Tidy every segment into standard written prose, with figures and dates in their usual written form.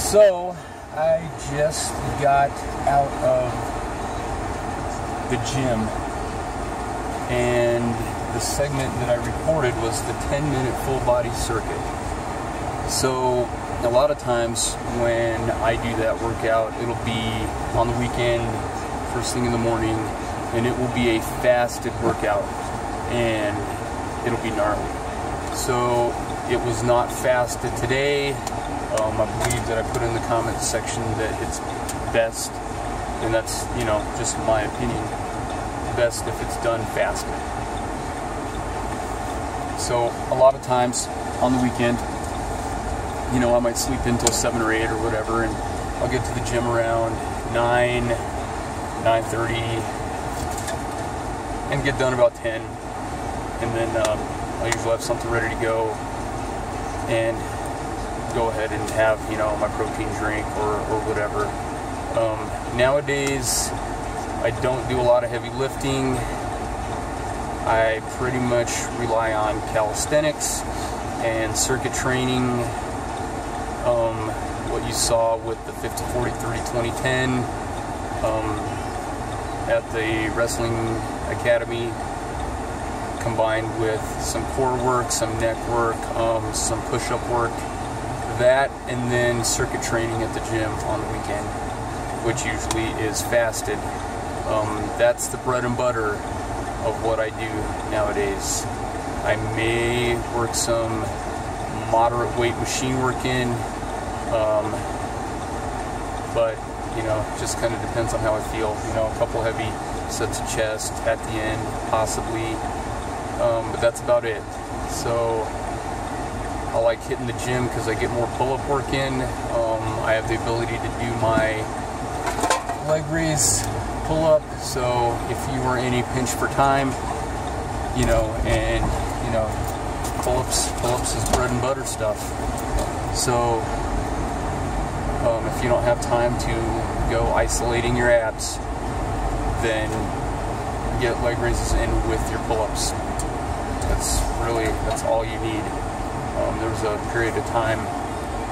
So, I just got out of the gym, and the segment that I recorded was the 10-minute full body circuit. So, a lot of times when I do that workout, it'll be on the weekend, first thing in the morning, and it will be a fasted workout, and it'll be gnarly. So, it was not fasted today. I believe that I put in the comments section that it's best, and that's, just my opinion, best if it's done fasted. So a lot of times on the weekend, I might sleep until 7 or 8 or whatever, and I'll get to the gym around 9, 9:30, and get done about 10, and then I usually have something ready to go, and go ahead and have, my protein drink or whatever. Nowadays, I don't do a lot of heavy lifting. I pretty much rely on calisthenics and circuit training. What you saw with the 50, 40, 30, 20, 10 at the Wrestling Academy, combined with some core work, some neck work, some push-up work, that, and then circuit training at the gym on the weekend, which usually is fasted. That's the bread and butter of what I do nowadays. I may work some moderate weight machine work in, but just kind of depends on how I feel. A couple heavy sets of chest at the end, possibly, but that's about it. So I like hitting the gym because I get more pull-up work in. I have the ability to do my leg raise pull-up, so if you were in a pinch for time, pull-ups is bread and butter stuff. So if you don't have time to go isolating your abs, then get leg raises in with your pull-ups. That's all you need. There was a period of time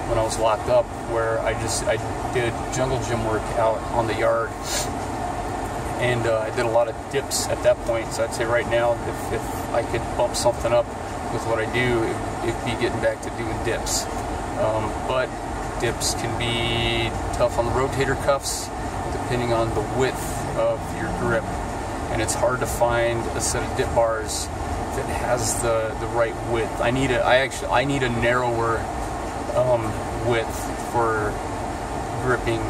when I was locked up where I did jungle gym work out on the yard, and I did a lot of dips at that point. So I'd say right now, if I could bump something up with what I do, it'd be getting back to doing dips. But dips can be tough on the rotator cuffs, depending on the width of your grip, and it's hard to find a set of dip bars that has the right width. I need a narrower width for gripping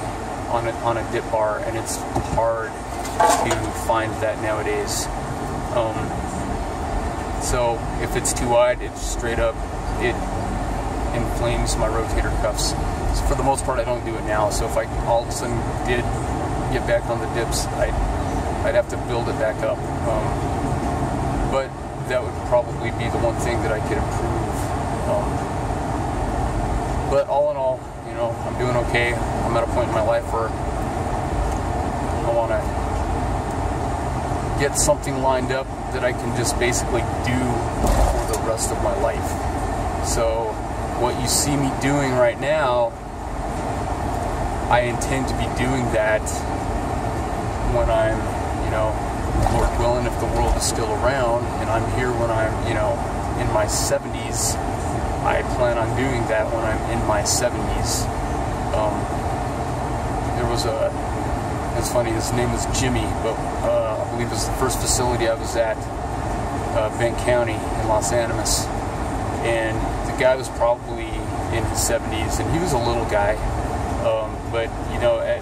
on a dip bar, and it's hard to find that nowadays. So if it's too wide, it inflames my rotator cuffs. So for the most part, I don't do it now. So if I all of a sudden did get back on the dips, I'd have to build it back up. But that would probably be the one thing that I could improve. But all in all, I'm doing okay. I'm at a point in my life where I want to get something lined up that I can just basically do for the rest of my life. So what you see me doing right now, I intend to be doing that when I'm, Lord willing, if the world is still around, and I'm here when I'm, in my 70s. I plan on doing that when I'm in my 70s. It's funny, his name was Jimmy, but I believe it was the first facility I was at, Benton County in Los Animas, and the guy was probably in his 70s, and he was a little guy, but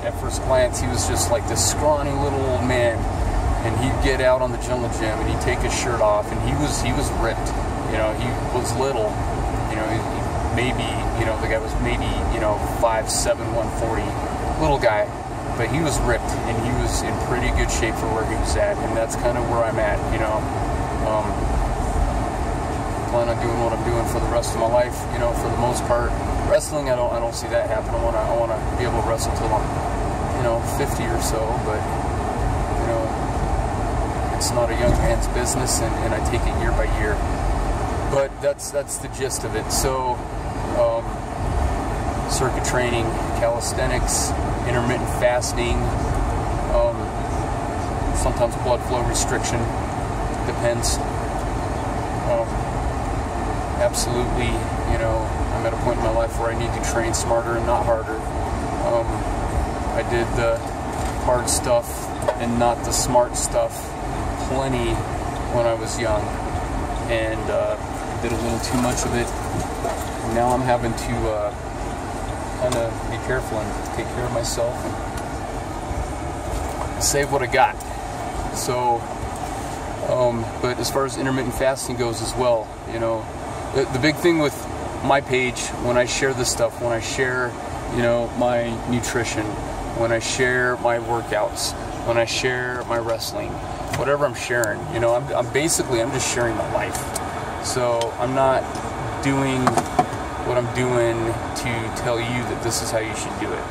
at first glance he was just like this scrawny little old man, and he'd get out on the jungle gym and he'd take his shirt off, and he was ripped. He was little, the guy was maybe 5'7", 140, little guy, but he was ripped, and he was in pretty good shape for where he was at, and that's kind of where I'm at. Plan on doing what I'm doing for the rest of my life, for the most part. Wrestling, I don't see that happen. I want to be able to wrestle till I'm 50 or so, but it's not a young man's business, and I take it year by year. But that's the gist of it. So circuit training, calisthenics, intermittent fasting, sometimes blood flow restriction, depends. Absolutely, you know, I'm at a point in my life where I need to train smarter and not harder. I did the hard stuff and not the smart stuff plenty when I was young, and did a little too much of it. And now I'm having to kind of be careful and take care of myself and save what I got. So, but as far as intermittent fasting goes as well, you know, the big thing with my page, when I share this stuff, when I share, you know, my nutrition, when I share my workouts, when I share my wrestling, whatever I'm sharing, you know, I'm just sharing my life. So I'm not doing what I'm doing to tell you that this is how you should do it.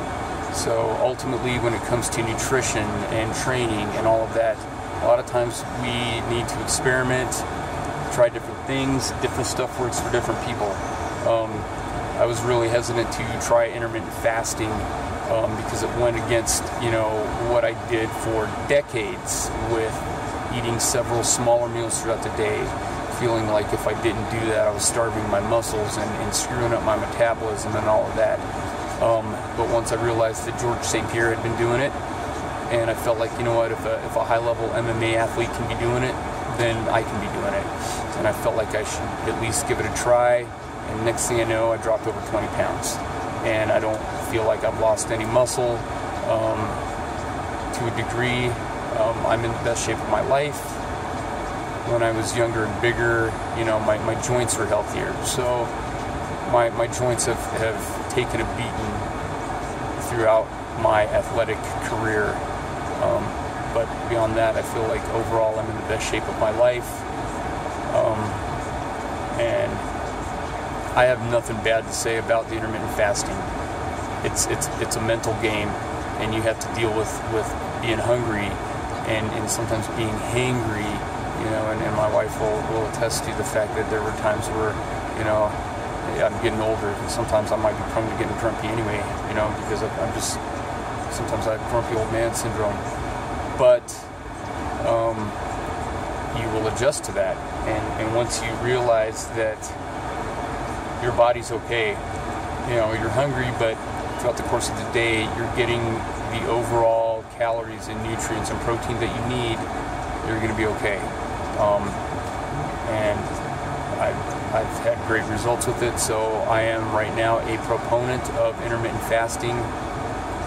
So ultimately, when it comes to nutrition and training and all of that, a lot of times we need to experiment, try different things. Different stuff works for different people. I was really hesitant to try intermittent fasting because it went against, you know, what I did for decades with eating several smaller meals throughout the day, feeling like if I didn't do that, I was starving my muscles and screwing up my metabolism and all of that. But once I realized that George St. Pierre had been doing it, and I felt like, you know what, if a high-level MMA athlete can be doing it, then I can be doing it. And I felt like I should at least give it a try. And next thing I know, I dropped over 20 pounds. And I don't feel like I've lost any muscle. To a degree, I'm in the best shape of my life. When I was younger and bigger, you know, my joints are healthier. So my joints have taken a beating throughout my athletic career. But beyond that, I feel like overall I'm in the best shape of my life. And I have nothing bad to say about the intermittent fasting. It's a mental game, and you have to deal with being hungry and sometimes being hangry, you know, and my wife will attest to the fact that there were times where, you know, I'm getting older, and sometimes I might be prone to getting grumpy anyway, you know, because sometimes I have grumpy old man syndrome. But you will adjust to that, and once you realize that your body's okay, you know, you're hungry, but throughout the course of the day, you're getting the overall calories and nutrients and protein that you need, you're going to be okay. And I've had great results with it, so I am right now a proponent of intermittent fasting.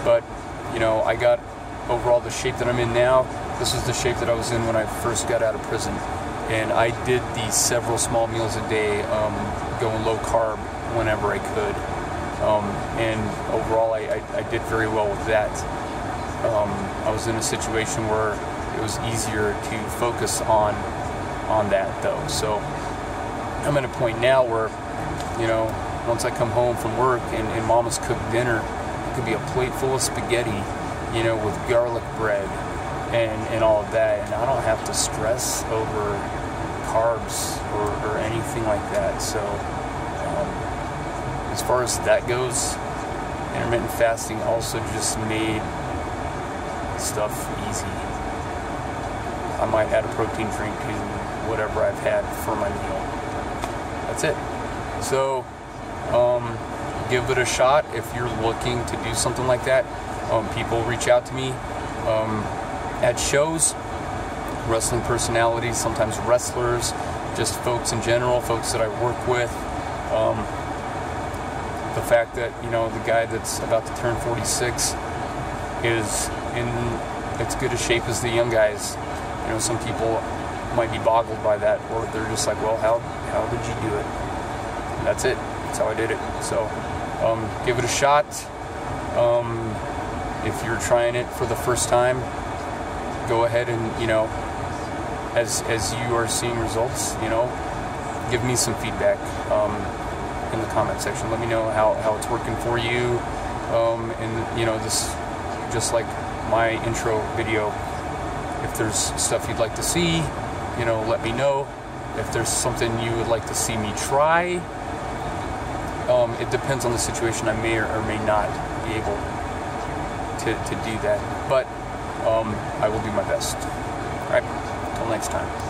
But, you know, I got overall the shape that I'm in now. This was the shape that I was in when I first got out of prison. And I did these several small meals a day, going low carb whenever I could. And overall, I did very well with that. I was in a situation where it was easier to focus on that, though. So I'm at a point now where, you know, once I come home from work and Mama's cooked dinner, it could be a plate full of spaghetti, you know, with garlic bread and all of that, and I don't have to stress over carbs or anything like that. So as far as that goes, intermittent fasting also just made stuff easy. I might add a protein drink to whatever I've had for my meal. That's it. So give it a shot if you're looking to do something like that. People reach out to me at shows, wrestling personalities, sometimes wrestlers, just folks in general, folks that I work with. The fact that, you know, the guy that's about to turn 46 is in as good a shape as the young guys. You know, some people might be boggled by that, or they're just like, well, how did you do it? And that's it. That's how I did it. So give it a shot. If you're trying it for the first time, go ahead and, you know, as you are seeing results, you know, give me some feedback in the comment section. Let me know how it's working for you. And, you know, this, just like my intro video, if there's stuff you'd like to see, you know, let me know. If there's something you would like to see me try, it depends on the situation. I may or may not be able to do that, but I will do my best. All right, until next time.